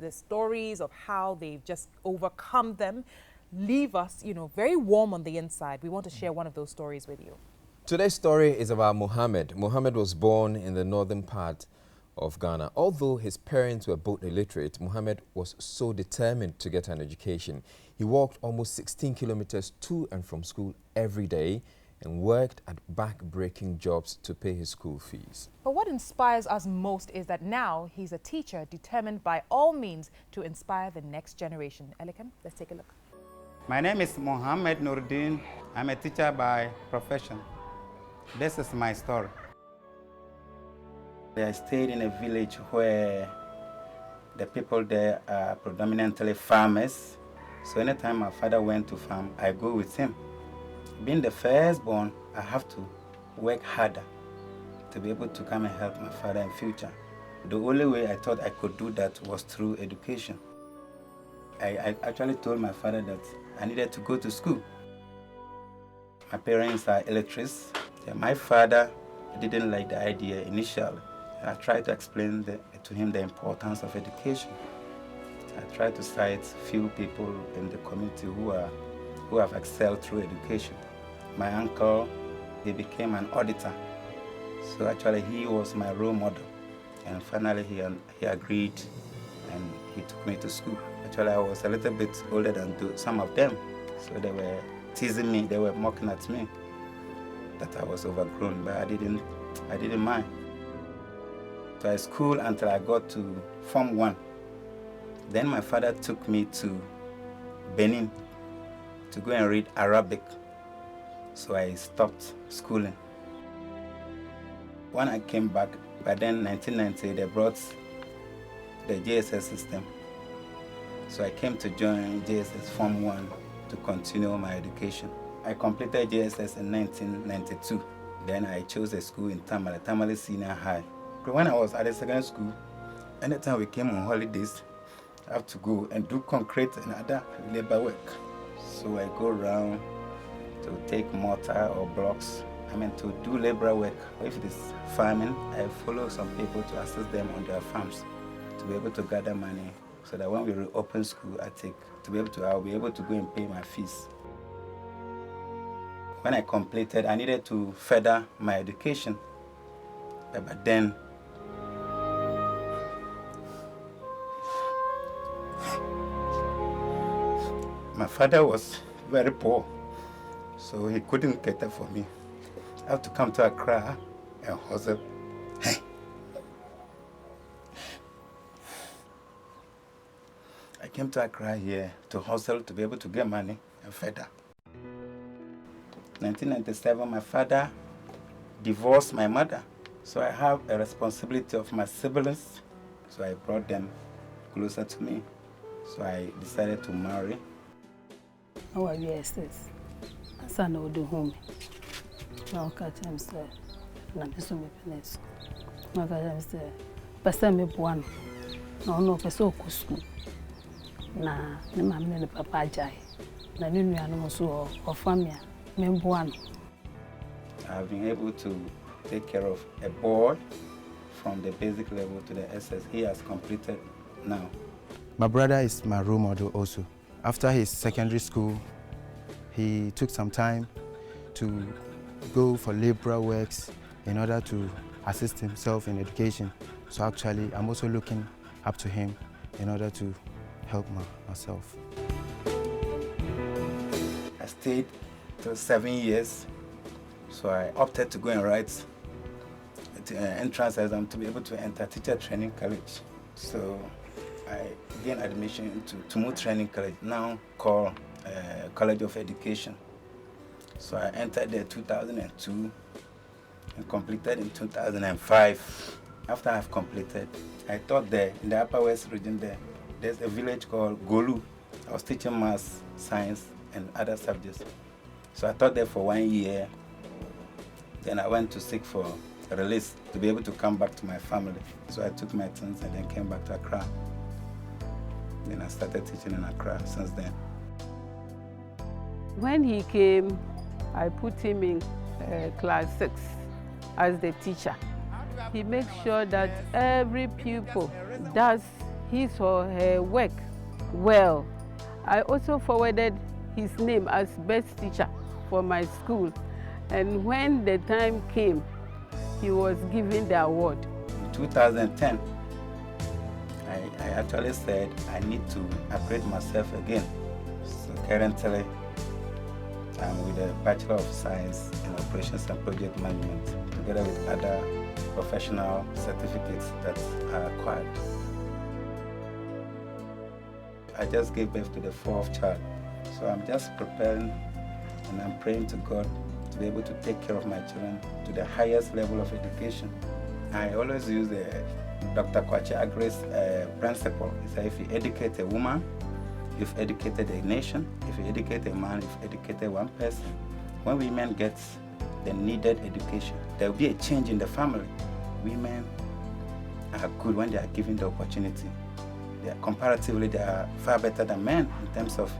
the stories of how they've just overcome them leave us, very warm on the inside. We want to share one of those stories with you. Today's story is about Mohammed. Mohammed was born in the northern part of Ghana. Although his parents were both illiterate, Mohammed was so determined to get an education. He walked almost 16 kilometers to and from school every day and worked at back-breaking jobs to pay his school fees. But what inspires us most is that now he's a teacher determined by all means to inspire the next generation. Elikem, let's take a look. My name is Mohammed Nurudeen. I'm a teacher by profession. This is my story. I stayed in a village where the people there are predominantly farmers. So anytime my father went to farm, I go with him. Being the firstborn, I have to work harder to be able to come and help my father in future. The only way I thought I could do that was through education. I actually told my father that I needed to go to school. My parents are illiterates. My father didn't like the idea initially. I tried to explain to him the importance of education. I tried to cite few people in the community who have excelled through education. My uncle, he became an auditor. So actually he was my role model. And finally he agreed and he took me to school. Actually I was a little bit older than some of them. So they were teasing me, they were mocking at me that I was overgrown, but I didn't mind. So I schooled until I got to Form 1. Then my father took me to Benin to go and read Arabic. So I stopped schooling. When I came back, by then 1990, they brought the JSS system. So I came to join JSS Form 1 to continue my education. I completed JSS in 1992. Then I chose a school in Tamale Senior High. When I was at the secondary school, anytime we came on holidays, I have to go and do concrete and other labor work. So I go around to take mortar or blocks. To do labor work. If it is farming, I follow some people to assist them on their farms to be able to gather money so that when we reopen school, I'll be able to go and pay my fees. When I completed, I needed to further my education. But then, my father was very poor, so he couldn't cater for me. I have to come to Accra and hustle. Hey. I came to Accra here to hustle to be able to get money and further. 1997, my father divorced my mother. So I have a responsibility of my siblings. So I brought them closer to me. So I decided to marry. How are you, Estes? My son will do home. Now catch him, sir. Na miso me penes. Na catch him, sir. Pasa me buano. No pesa okusku. Na ne mama ne papa ajai. Na ne nuanu mo so ofamia me buano. I've been able to take care of a boy from the basic level to the SS. He has completed now. My brother is my role model also. After his secondary school, he took some time to go for labor works in order to assist himself in education. So actually, I'm also looking up to him in order to help myself. I stayed till 7 years, so I opted to go and write the entrance exam to be able to enter teacher training college. So I gained admission to Tumu Training College, now called College of Education. So I entered there in 2002 and completed in 2005. After I've completed, I taught there in the Upper West region there's a village called Golu. I was teaching maths, science, and other subjects. So I taught there for 1 year. Then I went to seek for a release to be able to come back to my family. So I took my things and then came back to Accra. Then I started teaching in Accra since then. When he came, I put him in class 6 as the teacher. He makes sure that every pupil does his or her work well. I also forwarded his name as best teacher for my school. And when the time came, he was given the award. In 2010, I actually said I need to upgrade myself again. So currently, I'm with a Bachelor of Science in Operations and Project Management, together with other professional certificates that are acquired. I just gave birth to the fourth child, so I'm just preparing and I'm praying to God to be able to take care of my children to the highest level of education. I always use the Dr. Kwache Agre's principle. He said, if you educate a woman, you've educated a nation. If you educate a man, you've educated one person. When women get the needed education, there will be a change in the family. Women are good when they are given the opportunity. Comparatively, they are far better than men in terms of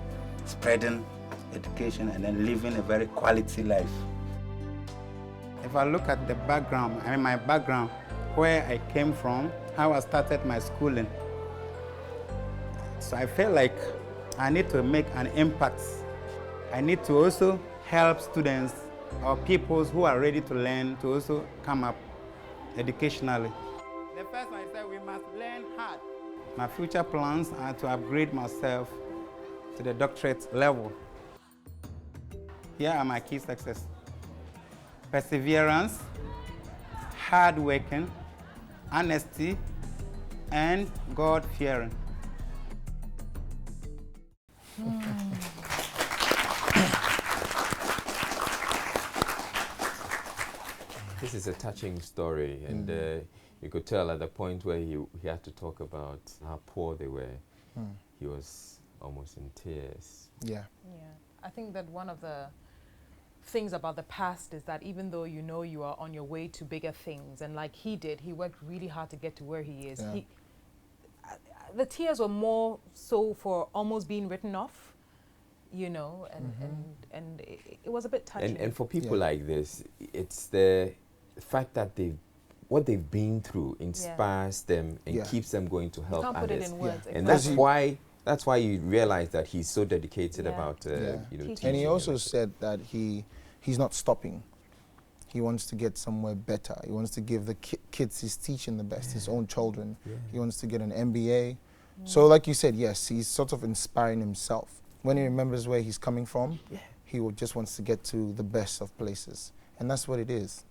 spreading education and then living a very quality life. If I look at the background, my background, where I came from, how I started my schooling, so I feel like I need to make an impact. I need to also help students or people who are ready to learn to also come up educationally. The first one is that we must learn hard. My future plans are to upgrade myself to the doctorate level. Here are my key success: perseverance, hard working, honesty, and God-fearing. This is a touching story, and you could tell at the point where he had to talk about how poor they were, he was almost in tears. Yeah. I think that one of the things about the past is that even though you know you are on your way to bigger things, and like he did, he worked really hard to get to where he is. Yeah. The tears were more so for almost being written off, you know, and it was a bit touching. And for people like this, it's the fact that what they've been through inspires them and keeps them going to help can't others. put it in words. And that's why you realize that he's so dedicated about you know, teaching. And he also said that he's not stopping. He wants to get somewhere better. He wants to give the kids he's teaching the best, his own children. He wants to get an MBA. So like you said, yes, he's sort of inspiring himself. When he remembers where he's coming from, he just wants to get to the best of places. And that's what it is.